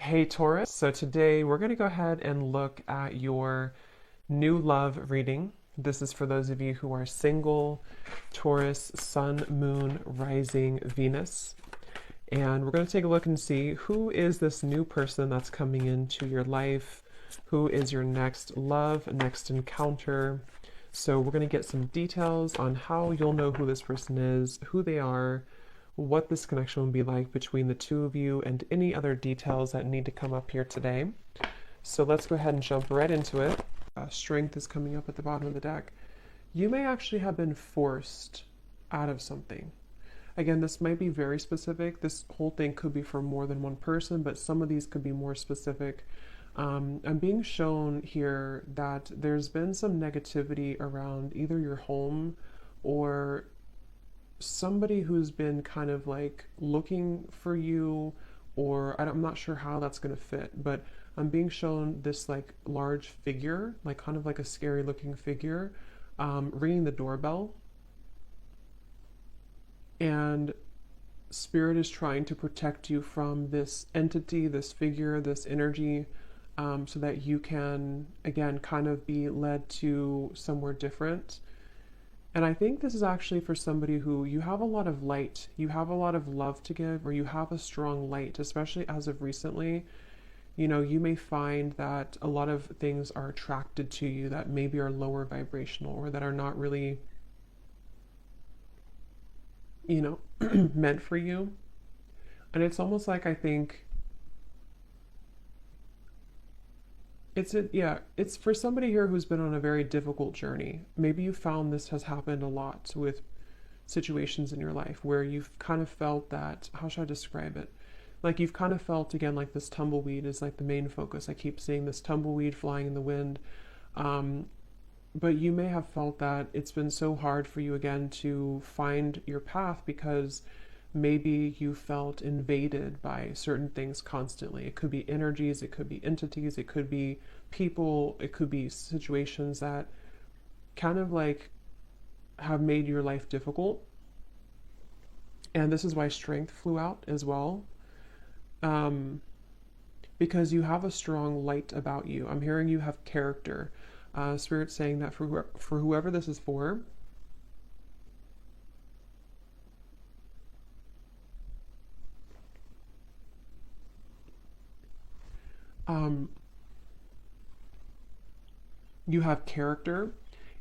Hey Taurus, so today we're going to go ahead and look at your new love reading. This is for those of you who are single, Taurus, Sun, Moon, Rising, Venus. And we're going to take a look and see who is this new person that's coming into your life, who is your next love, next encounter. So we're going to get some details on how you'll know who this person is, who they are, what this connection will be like between the two of you, and any other details that need to come up here today. So let's go ahead and jump right into it. Strength is coming up at the bottom of the deck. You may actually have been forced out of something. Again, this might be very specific. This whole thing could be for more than one person, but some of these could be more specific. I'm being shown here that there's been some negativity around either your home or somebody who's been kind of like looking for you, or I'm not sure how that's going to fit, but I'm being shown this like large figure, like kind of like a scary looking figure, ringing the doorbell. And spirit is trying to protect you from this entity, this figure, this energy, so that you can, again, kind of be led to somewhere different. And I think this is actually for somebody who you have a lot of light, you have a lot of love to give, or you have a strong light, especially as of recently. You know, you may find that a lot of things are attracted to you that maybe are lower vibrational or that are not really, you know, meant for you. And it's almost like I think it's for somebody here who's been on a very difficult journey. Maybe you found this has happened a lot with situations in your life where you've kind of felt that, how should I describe it? Like you've kind of felt, again, like this tumbleweed is like the main focus. I keep seeing this tumbleweed flying in the wind. But you may have felt that it's been so hard for you again to find your path because maybe you felt invaded by certain things constantly. It could be energies, it could be entities, it could be people, it could be situations that kind of like have made your life difficult. And this is why strength flew out as well. Because you have a strong light about you. I'm hearing you have character. Spirit saying that for whoever this is for, you have character,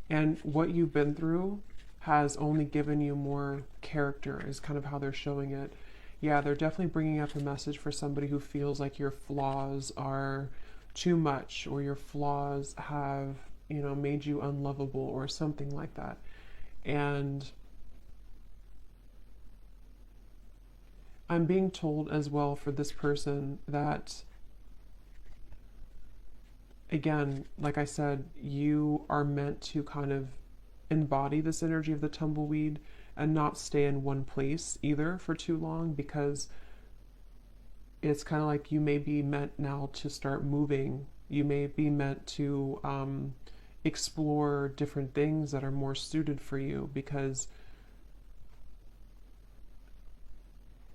and what you've been through has only given you more character, is kind of how they're showing it. Yeah, they're definitely bringing up a message for somebody who feels like your flaws are too much, or your flaws have, you know, made you unlovable or something like that. And I'm being told as well for this person that, again, like I said, you are meant to kind of embody this energy of the tumbleweed and not stay in one place either for too long, because it's kind of like you may be meant now to start moving. You may be meant to explore different things that are more suited for you, because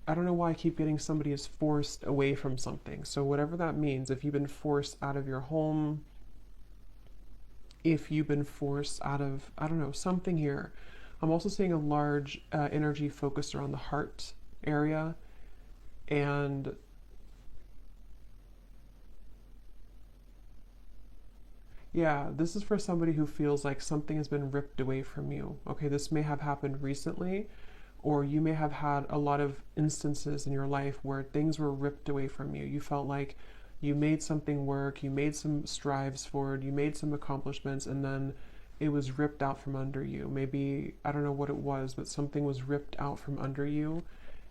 I don't know why I keep getting somebody is forced away from something. So whatever that means, if you've been forced out of your home, if you've been forced out of, I don't know, something here. I'm also seeing a large energy focused around the heart area. And yeah, this is for somebody who feels like something has been ripped away from you. Okay, this may have happened recently, or you may have had a lot of instances in your life where things were ripped away from you. You felt like you made something work, you made some strives forward, you made some accomplishments, and then it was ripped out from under you. Maybe, I don't know what it was, but something was ripped out from under you.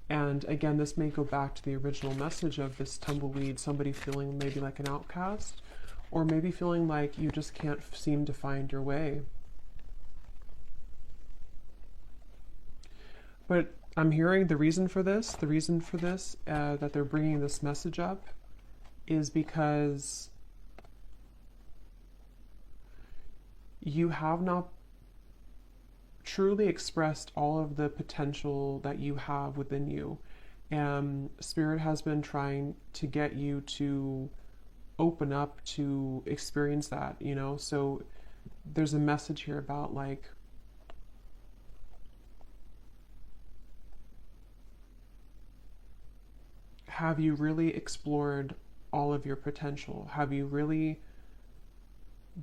And again, this may go back to the original message of this tumbleweed, somebody feeling maybe like an outcast, or maybe feeling like you just can't seem to find your way. But I'm hearing the reason for this, that they're bringing this message up, is because you have not truly expressed all of the potential that you have within you. And Spirit has been trying to get you to open up to experience that, you know? So there's a message here about like, have you really explored all of your potential? Have you really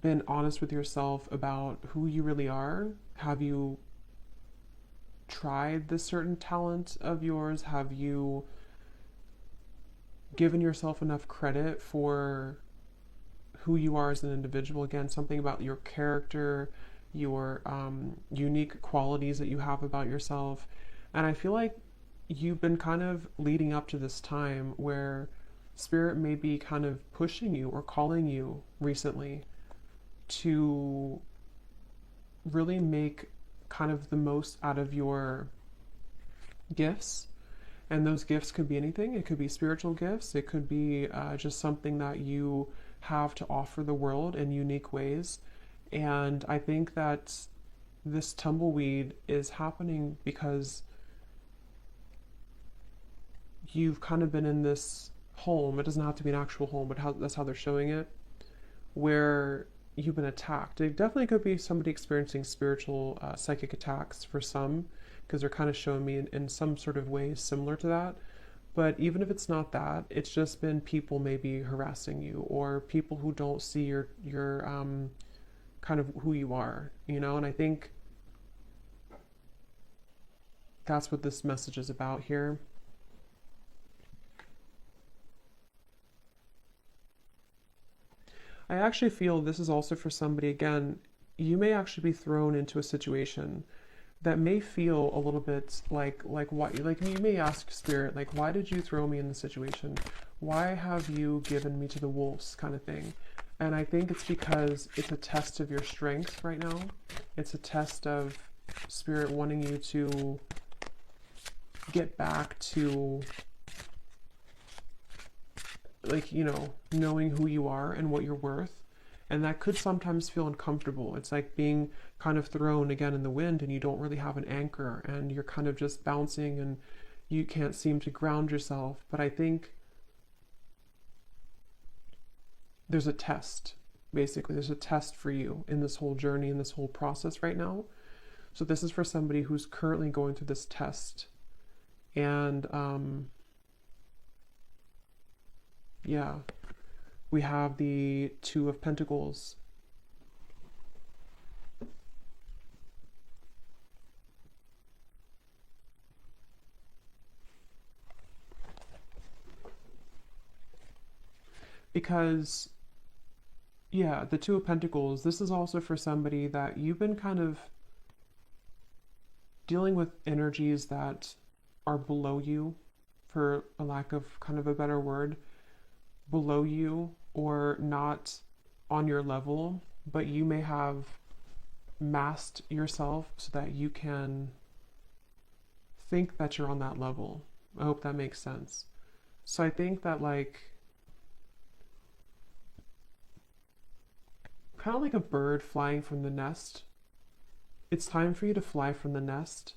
been honest with yourself about who you really are? Have you tried this certain talent of yours? Have you given yourself enough credit for who you are as an individual? Again, something about your character, your unique qualities that you have about yourself. And I feel like you've been kind of leading up to this time where Spirit may be kind of pushing you or calling you recently to really make kind of the most out of your gifts. And those gifts could be anything. It could be spiritual gifts. It could be just something that you have to offer the world in unique ways. And I think that this tumbleweed is happening because you've kind of been in this home. It doesn't have to be an actual home, but that's how they're showing it, where you've been attacked. It definitely could be somebody experiencing spiritual psychic attacks for some, because they're kind of showing me in some sort of way similar to that. But even if it's not that, it's just been people maybe harassing you, or people who don't see your kind of who you are, you know. And I think that's what this message is about here. I actually feel this is also for somebody, again, you may actually be thrown into a situation that may feel a little bit like why, like you may ask Spirit, like, why did you throw me in this situation? Why have you given me to the wolves, kind of thing? And I think it's because it's a test of your strength right now. It's a test of Spirit wanting you to get back to, like, you know, knowing who you are and what you're worth. And that could sometimes feel uncomfortable. It's like being kind of thrown again in the wind and you don't really have an anchor and you're kind of just bouncing and you can't seem to ground yourself. But I think there's a test, basically. There's a test for you in this whole journey, in this whole process right now. So this is for somebody who's currently going through this test. And yeah, we have the Two of Pentacles. Because, yeah, the Two of Pentacles, this is also for somebody that you've been kind of dealing with energies that are below you, for a lack of kind of a better word, below you or not on your level, but you may have masked yourself so that you can think that you're on that level. I hope that makes sense. So I think that, like, kind of like a bird flying from the nest, it's time for you to fly from the nest.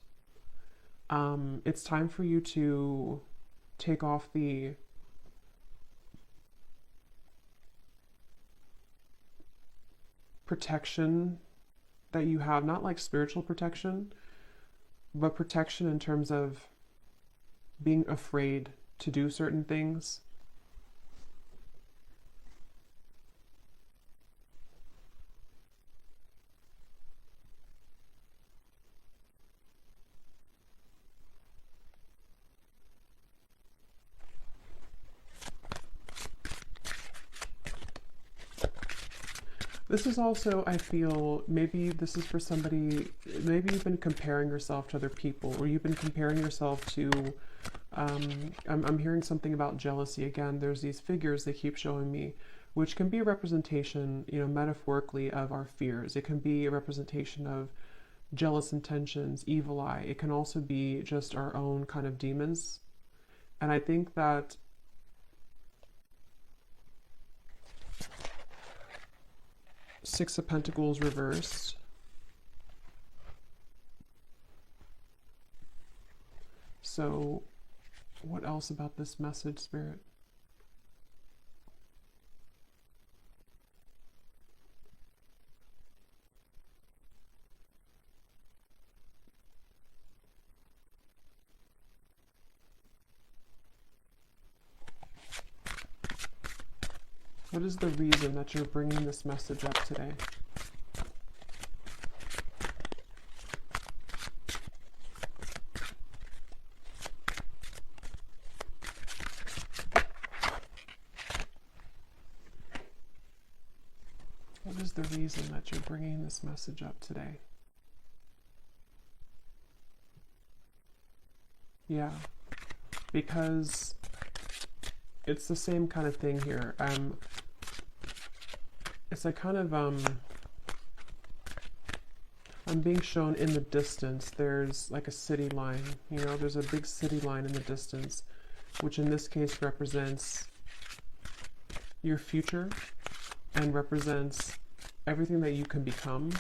It's time for you to take off the protection that you have, not like spiritual protection, but protection in terms of being afraid to do certain things. This is also, I feel, maybe this is for somebody, maybe you've been comparing yourself to other people, or you've been comparing yourself to, I'm hearing something about jealousy again. There's these figures they keep showing me, which can be a representation, you know, metaphorically of our fears. It can be a representation of jealous intentions, evil eye. It can also be just our own kind of demons. And I think that Six of Pentacles reversed. So what else about this message, Spirit? What is the reason that you're bringing this message up today? What is the reason that you're bringing this message up today? Yeah, because it's the same kind of thing here. It's a kind of, I'm being shown in the distance, there's like a city line, you know, there's a big city line in the distance, which in this case represents your future and represents everything that you can become.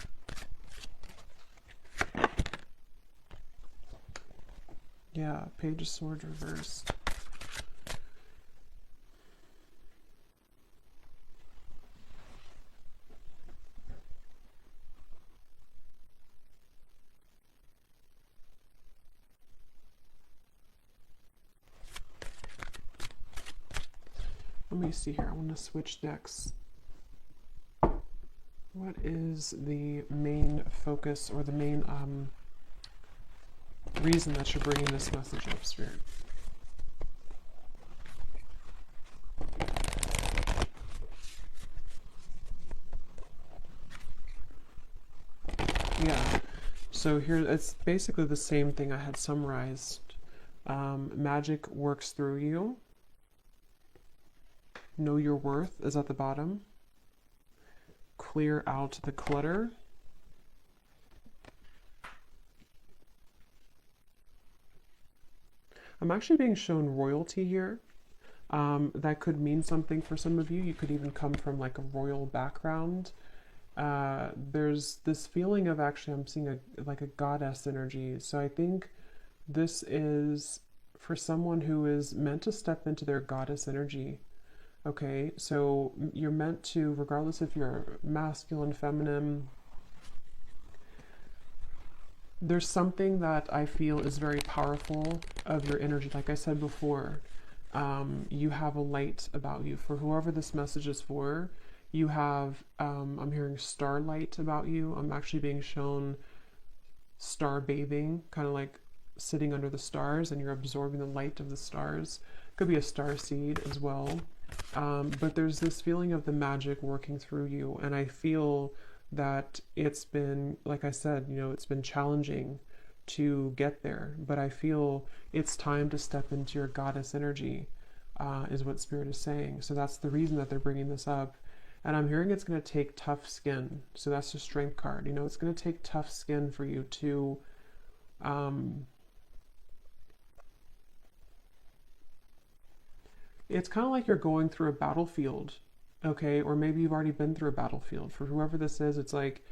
Yeah, Page of Swords reversed. Let me see here. I want to switch decks. What is the main focus or the main reason that you're bringing this message up, Spirit? Yeah. So here, it's basically the same thing I had summarized. Magic works through you. Know your worth is at the bottom. Clear out the clutter. I'm actually being shown royalty here. That could mean something for some of you. You could even come from like a royal background. There's this feeling of, actually I'm seeing like a goddess energy. So I think this is for someone who is meant to step into their goddess energy. Okay, so you're meant to, regardless if you're masculine, feminine, there's something that I feel is very powerful of your energy. Like I said before, you have a light about you. For whoever this message is for, you have, I'm hearing starlight about you. I'm actually being shown star bathing, kind of like sitting under the stars and you're absorbing the light of the stars. Could be a star seed as well. But there's this feeling of the magic working through you. And I feel that it's been, like I said, you know, it's been challenging to get there. But I feel it's time to step into your goddess energy, is what Spirit is saying. So that's the reason that they're bringing this up. And I'm hearing it's going to take tough skin. So that's the Strength card. You know, it's going to take tough skin for you to it's kind of like you're going through a battlefield, okay? Or maybe you've already been through a battlefield. For whoever this is, it's like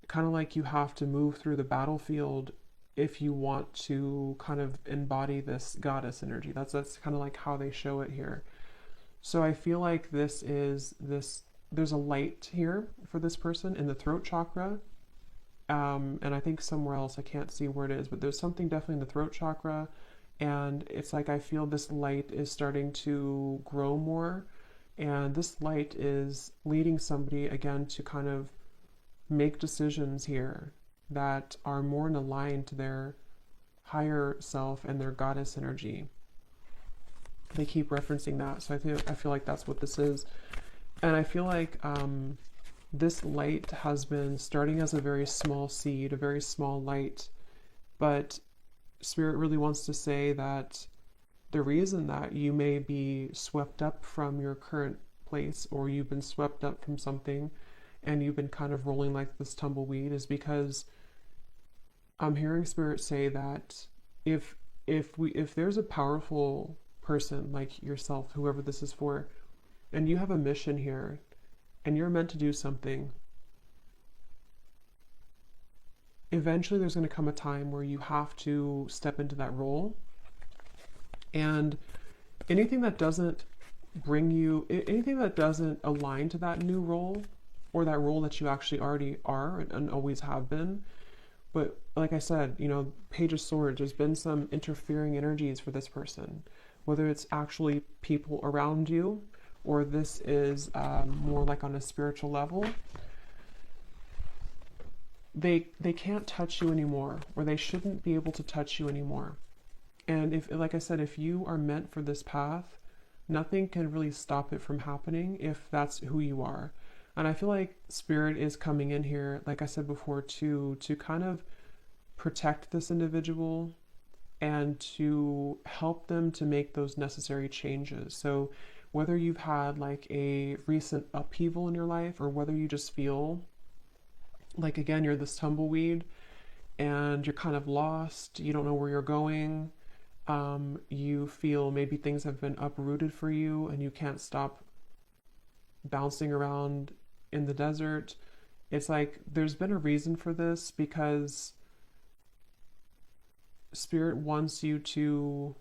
kind of like you have to move through the battlefield if you want to kind of embody this goddess energy. That's kind of like how they show it here. So I feel like there's a light here for this person in the throat chakra. And I think somewhere else, I can't see where it is, but there's something definitely in the throat chakra. And it's like I feel this light is starting to grow more. And this light is leading somebody, again, to kind of make decisions here that are more in line to their higher self and their goddess energy. They keep referencing that. So I feel like that's what this is. And I feel like this light has been starting as a very small seed, a very small light. But Spirit really wants to say that the reason that you may be swept up from your current place, or you've been swept up from something and you've been kind of rolling like this tumbleweed, is because I'm hearing Spirit say that if there's a powerful person like yourself, whoever this is for, and you have a mission here and you're meant to do something, eventually there's going to come a time where you have to step into that role. And anything that doesn't bring you, anything that doesn't align to that new role, or that role that you actually already are and always have been. But like I said, you know, Page of Swords, there's been some interfering energies for this person, whether it's actually people around you, or this is more like on a spiritual level. They can't touch you anymore, or they shouldn't be able to touch you anymore. And if, like I said, if you are meant for this path, nothing can really stop it from happening if that's who you are. And I feel like Spirit is coming in here, like I said before, to kind of protect this individual and to help them to make those necessary changes. So whether you've had like a recent upheaval in your life, or whether you just feel like, again, you're this tumbleweed and you're kind of lost, you don't know where you're going, you feel maybe things have been uprooted for you and you can't stop bouncing around in the desert. It's like there's been a reason for this, because Spirit wants you to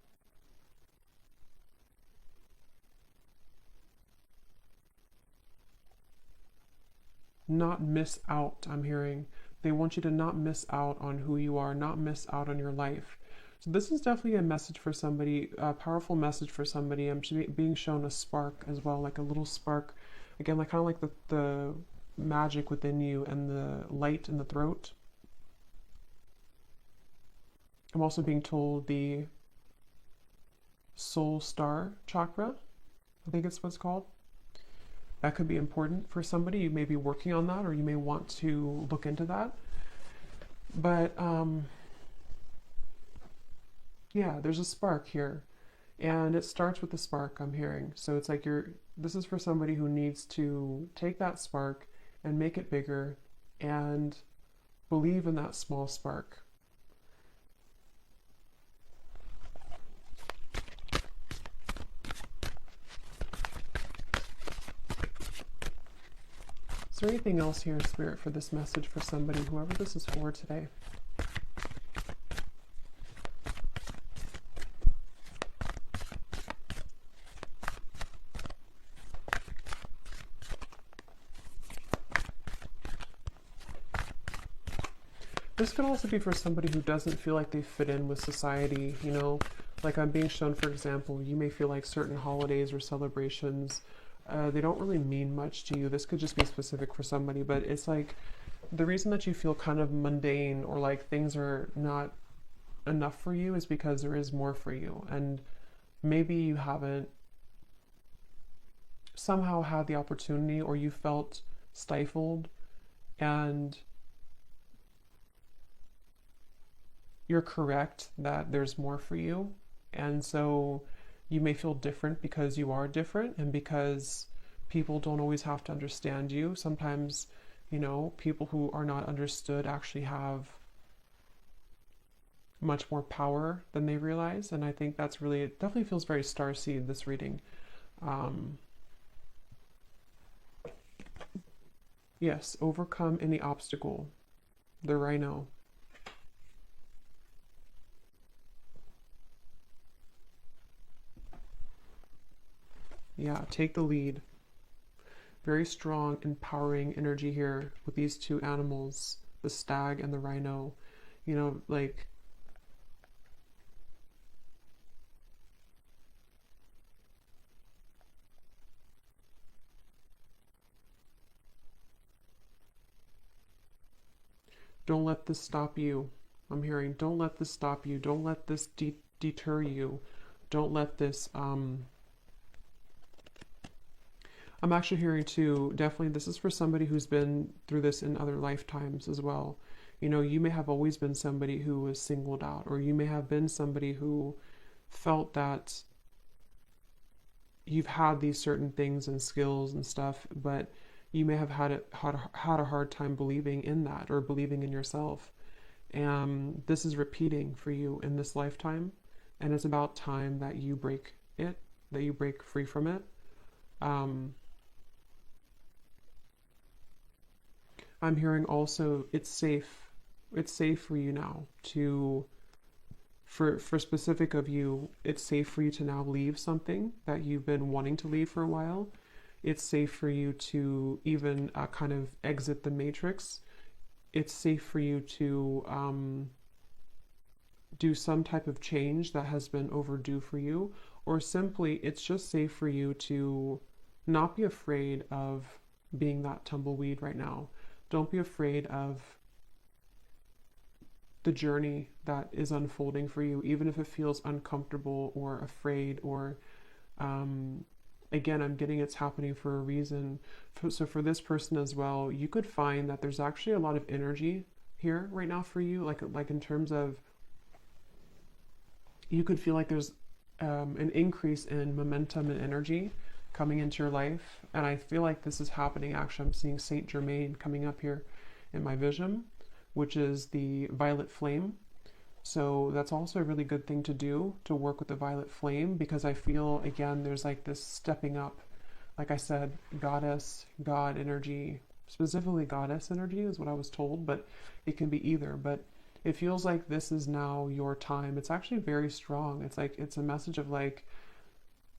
not miss out. I'm hearing they want you to not miss out on who you are, not miss out on your life. So this is definitely a message for somebody, a powerful message for somebody. I'm being shown a spark as well, like a little spark, again, like kind of like the magic within you and the light in the throat. I'm also being told the soul star chakra, I think it's what it's called. That could be important for somebody. You may be working on that, or you may want to look into that. But yeah, there's a spark here, and it starts with the spark, I'm hearing. So it's like this is for somebody who needs to take that spark and make it bigger and believe in that small spark. Is there anything else here, Spirit, for this message for somebody, whoever this is for today? This could also be for somebody who doesn't feel like they fit in with society, you know? Like I'm being shown, for example, you may feel like certain holidays or celebrations, they don't really mean much to you. This could just be specific for somebody, but it's like the reason that you feel kind of mundane, or like things are not enough for you, is because there is more for you. And maybe you haven't somehow had the opportunity, or you felt stifled, and you're correct that there's more for you. And so you may feel different because you are different, and because people don't always have to understand you. Sometimes, you know, people who are not understood actually have much more power than they realize. And I think that's really, it definitely feels very starseed, this reading. Yes, overcome any obstacle. The rhino. Yeah, take the lead. Very strong, empowering energy here with these two animals, the stag and the rhino. You know, like, don't let this stop you. I'm hearing, don't let this stop you. Don't let this deter you. Don't let this, I'm actually hearing too, definitely this is for somebody who's been through this in other lifetimes as well. You know, you may have always been somebody who was singled out, or you may have been somebody who felt that you've had these certain things and skills and stuff, but you may have had a hard time believing in that, or believing in yourself. And this is repeating for you in this lifetime, and it's about time that you break it, that you break free from it. I'm hearing also it's safe for you now to For specific of you, it's safe for you to now leave something that you've been wanting to leave for a while. It's safe for you to even kind of exit the matrix. It's safe for you to do some type of change that has been overdue for you, or simply it's just safe for you to not be afraid of being that tumbleweed right now. Don't be afraid of the journey that is unfolding for you, even if it feels uncomfortable or afraid, or again, I'm getting it's happening for a reason. So for this person as well, you could find that there's actually a lot of energy here right now for you, like in terms of, you could feel like there's an increase in momentum and energy coming into your life. And I feel like this is happening. Actually, I'm seeing Saint Germain coming up here in my vision, which is the violet flame. So that's also a really good thing to do, to work with the violet flame, because I feel, again, there's like this stepping up. Like I said, goddess, God energy, specifically goddess energy is what I was told, but it can be either. But it feels like this is now your time. It's actually very strong. It's like, it's a message of like,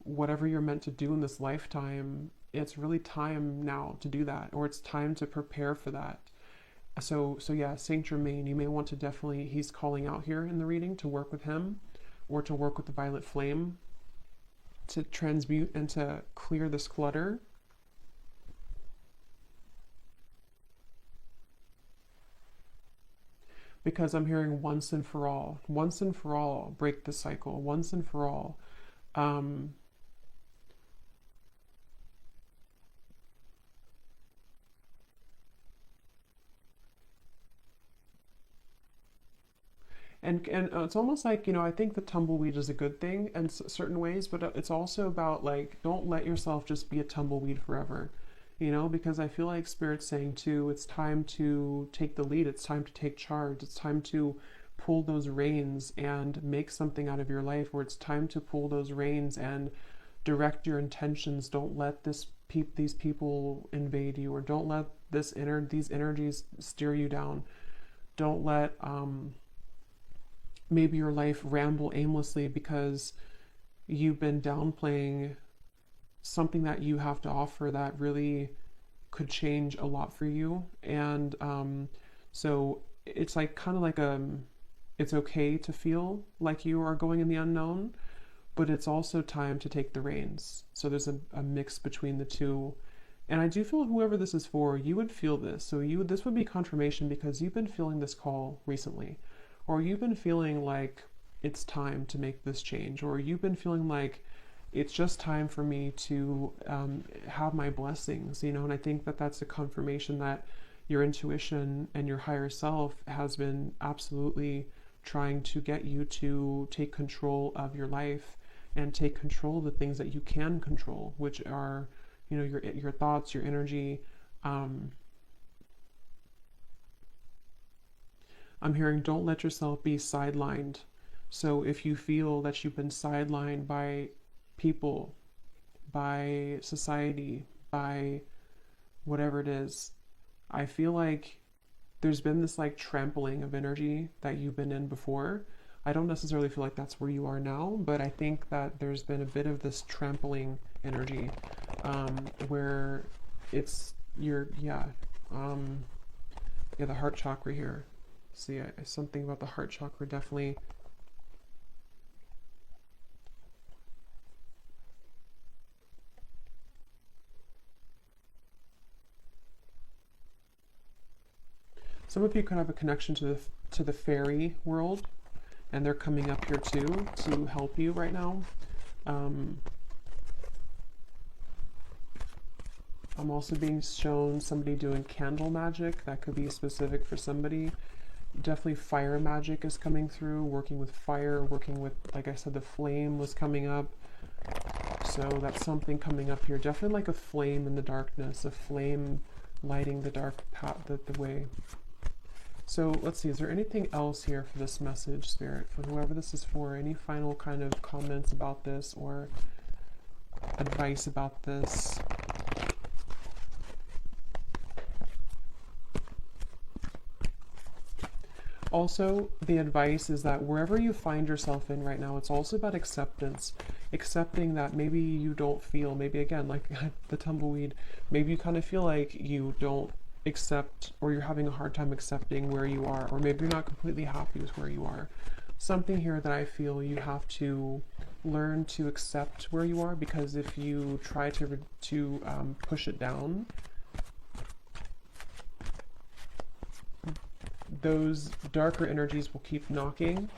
whatever you're meant to do in this lifetime, it's really time now to do that, or it's time to prepare for that. So yeah, Saint Germain, you may want to definitely, he's calling out here in the reading to work with him, or to work with the violet flame to transmute and to clear this clutter. Because I'm hearing once and for all, break the cycle, once and for all. And it's almost like, you know, I think the tumbleweed is a good thing in certain ways, but it's also about like, don't let yourself just be a tumbleweed forever, you know, because I feel like Spirit's saying too, it's time to take the lead. It's time to take charge. It's time to pull those reins and make something out of your life, where it's time to pull those reins and direct your intentions. Don't let these people invade you, or don't let these energies steer you down. Don't let maybe your life ramble aimlessly because you've been downplaying something that you have to offer that really could change a lot for you. And so it's like kind of like it's okay to feel like you are going in the unknown, but it's also time to take the reins. So there's a mix between the two. And I do feel whoever this is for, you would feel this. So this would be confirmation, because you've been feeling this call recently, or you've been feeling like it's time to make this change, or you've been feeling like it's just time for me to have my blessings, you know. And I think that that's a confirmation that your intuition and your higher self has been absolutely trying to get you to take control of your life and take control of the things that you can control, which are, you know, your thoughts, your energy. I'm hearing, don't let yourself be sidelined. So if you feel that you've been sidelined by people, by society, by whatever it is, I feel like there's been this like trampling of energy that you've been in before. I don't necessarily feel like that's where you are now, but I think that there's been a bit of this trampling energy where it's the heart chakra here. See, something about the heart chakra definitely. Some of you could have a connection to the fairy world, and they're coming up here too to help you right now. I'm also being shown somebody doing candle magic. That could be specific for somebody. Definitely fire magic is coming through, working with fire, working with, like I said, the flame was coming up. So that's something coming up here. Definitely like a flame in the darkness, a flame lighting the dark path, the way. So let's see, is there anything else here for this message, Spirit, for whoever this is for? Any final kind of comments about this or advice about this? Also, the advice is that wherever you find yourself in right now, it's also about acceptance. Accepting that maybe you don't feel, maybe again, like the tumbleweed, maybe you kind of feel like you don't accept, or you're having a hard time accepting where you are, or maybe you're not completely happy with where you are. Something here that I feel you have to learn to accept where you are, because if you try to push it down, those darker energies will keep knocking.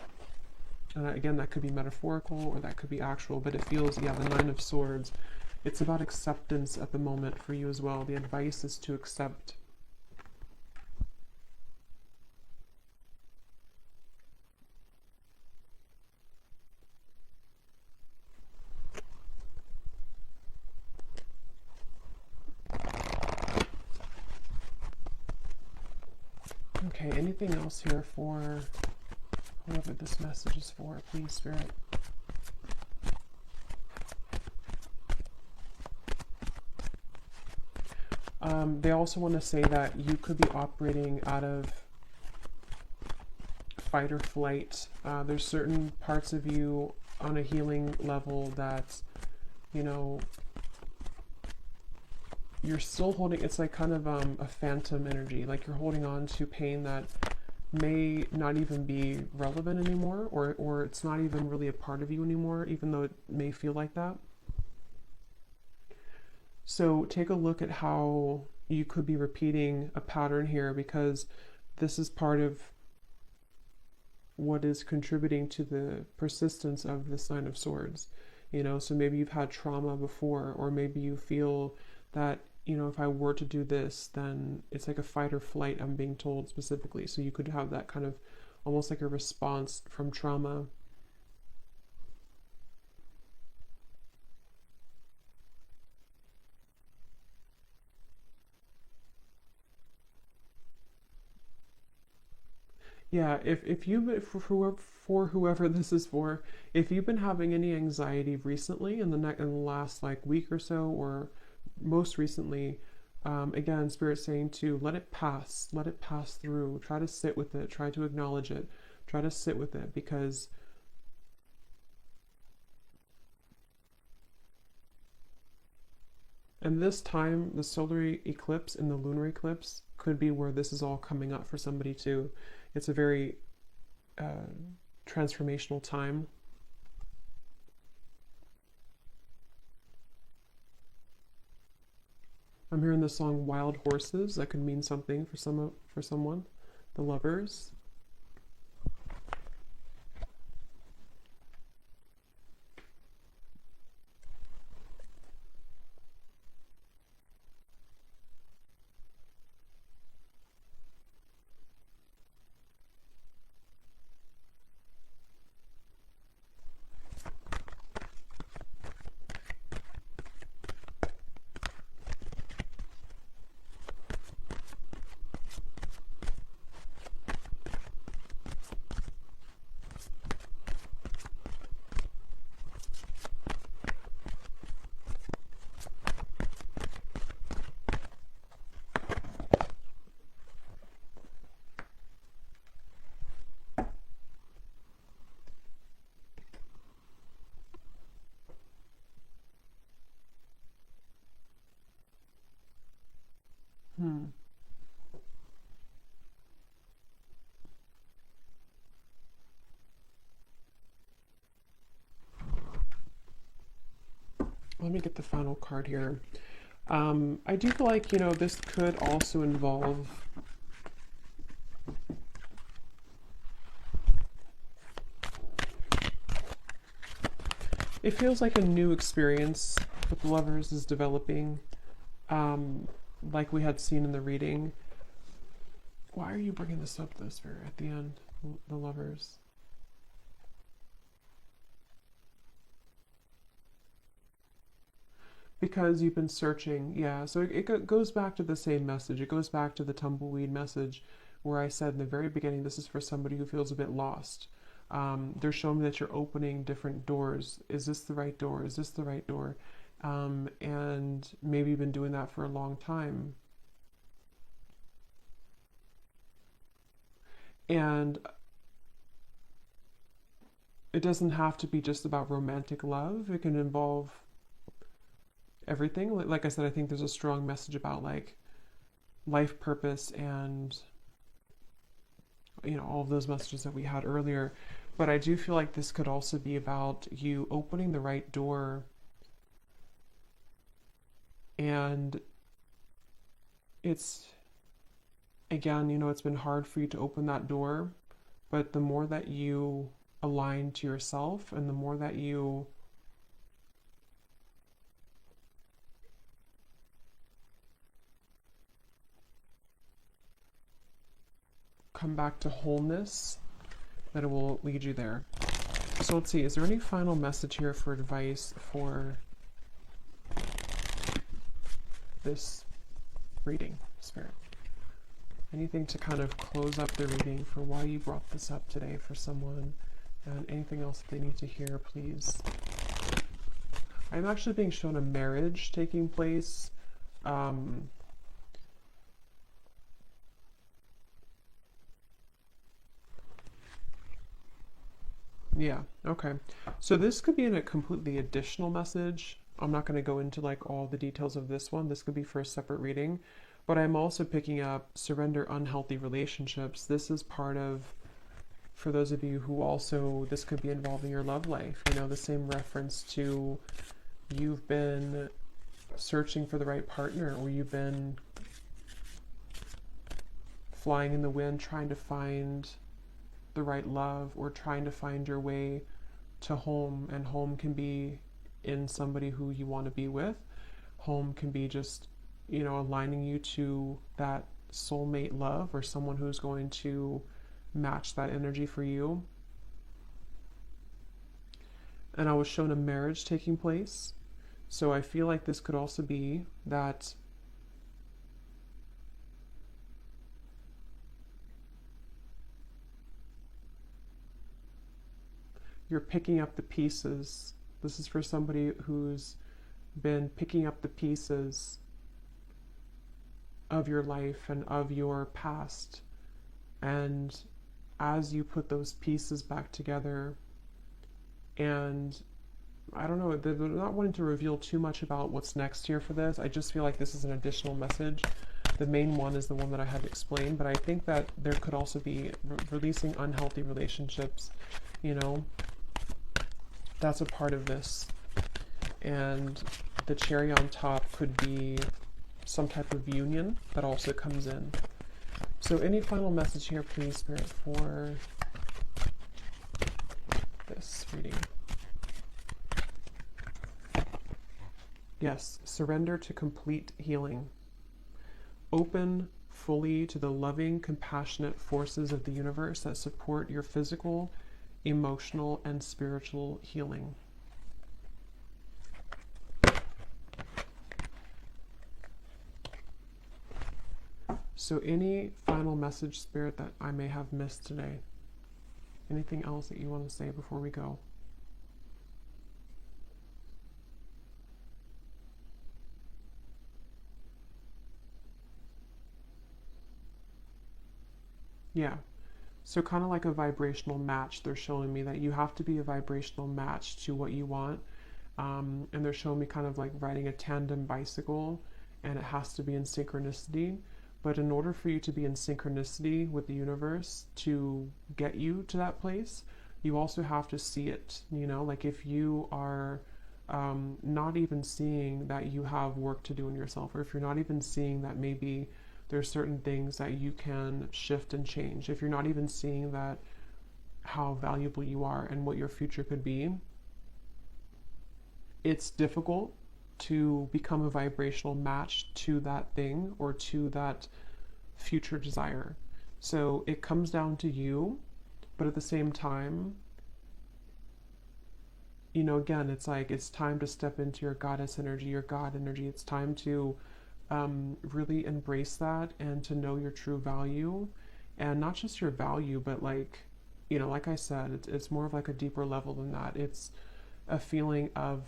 Again, that could be metaphorical or that could be actual, but it feels, yeah, the Nine of Swords. It's about acceptance at the moment for you as well. The advice is to accept. Okay, anything else here for whoever this message is for, please, Spirit? They also want to say that you could be operating out of fight or flight. There's certain parts of you on a healing level that, you know, you're still holding. It's like kind of a phantom energy, like you're holding on to pain that may not even be relevant anymore, or it's not even really a part of you anymore, even though it may feel like that. So take a look at how you could be repeating a pattern here, because this is part of what is contributing to the persistence of this Nine of Swords. You know, so maybe you've had trauma before, or maybe you feel that, you know, if I were to do this, then it's like a fight or flight, I'm being told specifically. So you could have that kind of almost like a response from trauma. Yeah, if you, for whoever this is for, if you've been having any anxiety recently in the last like week or so, or most recently, again, Spirit's saying to let it pass through. Try to sit with it. Try to acknowledge it. Try to sit with it, because and this time, the solar eclipse and the lunar eclipse could be where this is all coming up for somebody too. It's a very transformational time. I'm hearing the song "Wild Horses." That could mean something for someone. The Lovers. Hmm. Let me get the final card here. I do feel like, you know, this could also involve it feels like a new experience with the Lovers is developing, like we had seen in the reading. Why are you bringing this up, though, Spirit, at the end? The Lovers. Because you've been searching, yeah. So it goes back to the same message. It goes back to the tumbleweed message, where I said in the very beginning, this is for somebody who feels a bit lost. They're showing me that you're opening different doors. Is this the right door? Is this the right door? And maybe you've been doing that for a long time. And it doesn't have to be just about romantic love. It can involve everything. Like I said, I think there's a strong message about like life purpose and, you know, all of those messages that we had earlier. But I do feel like this could also be about you opening the right door. And it's, again, you know, it's been hard for you to open that door, but the more that you align to yourself and the more that you come back to wholeness, that it will lead you there. So let's see, is there any final message here for advice for this reading, Spirit? Anything to kind of close up the reading for why you brought this up today for someone, and anything else that they need to hear, please. I'm actually being shown a marriage taking place. Yeah, okay. So this could be in a completely additional message. I'm not going to go into like all the details of this one. This could be for a separate reading. But I'm also picking up surrender unhealthy relationships. This is part of, for those of you who also, this could be involving your love life. You know, the same reference to you've been searching for the right partner, or you've been flying in the wind trying to find the right love, or trying to find your way to home. And home can be in somebody who you want to be with. Home can be just, you know, aligning you to that soulmate love, or someone who's going to match that energy for you. And I was shown a marriage taking place. So I feel like this could also be that you're picking up the pieces. This is for somebody who's been picking up the pieces of your life and of your past. And as you put those pieces back together, and I don't know, they're not wanting to reveal too much about what's next here for this. I just feel like this is an additional message. The main one is the one that I had explained, but I think that there could also be releasing unhealthy relationships, you know. That's a part of this. And the cherry on top could be some type of union that also comes in. So any final message here, please, Spirit, for this reading? Yes, surrender to complete healing. Open fully to the loving, compassionate forces of the universe that support your physical, emotional, and spiritual healing. So any final message, Spirit, that I may have missed today? Anything else that you want to say before we go? Yeah. So kind of like a vibrational match, they're showing me that you have to be a vibrational match to what you want. And they're showing me kind of like riding a tandem bicycle, and it has to be in synchronicity. But in order for you to be in synchronicity with the universe to get you to that place, you also have to see it. You know, like if you are not even seeing that you have work to do in yourself, or if you're not even seeing that maybe there's certain things that you can shift and change, if you're not even seeing that how valuable you are and what your future could be, it's difficult to become a vibrational match to that thing or to that future desire. So it comes down to you, but at the same time, you know, again, it's like it's time to step into your goddess energy, your God energy. It's time to really embrace that and to know your true value, and not just your value, but like, you know, like I said, it's more of like a deeper level than that. It's a feeling of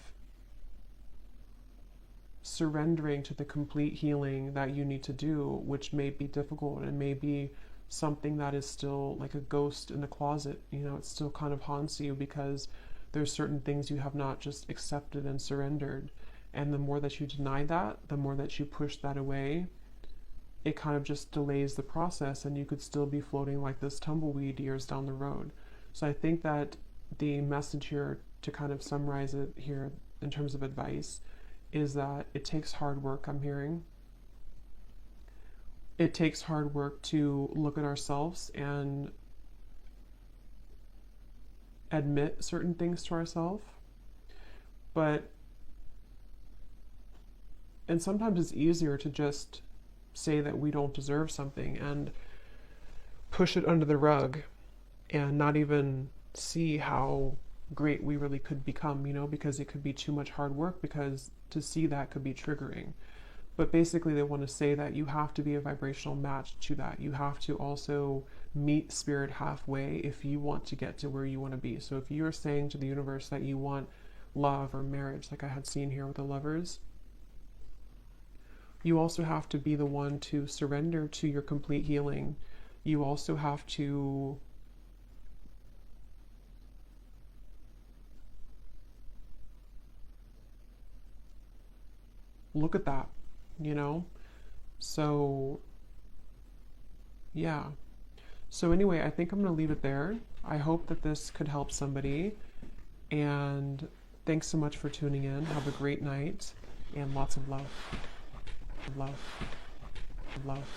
surrendering to the complete healing that you need to do, which may be difficult and may be something that is still like a ghost in the closet. You know, it still kind of haunts you because there's certain things you have not just accepted and surrendered. And the more that you deny that, the more that you push that away, it kind of just delays the process, and you could still be floating like this tumbleweed years down the road. So I think that the message here, to kind of summarize it here in terms of advice, is that it takes hard work, I'm hearing. It takes hard work to look at ourselves and admit certain things to ourselves. And sometimes it's easier to just say that we don't deserve something and push it under the rug and not even see how great we really could become, you know, because it could be too much hard work, because to see that could be triggering. But basically they want to say that you have to be a vibrational match to that. You have to also meet spirit halfway if you want to get to where you want to be. So if you're saying to the universe that you want love or marriage, like I had seen here with the lovers, you also have to be the one to surrender to your complete healing. You also have to look at that, you know? So, yeah. So anyway, I think I'm going to leave it there. I hope that this could help somebody. And thanks so much for tuning in. Have a great night and lots of love. Love. Love.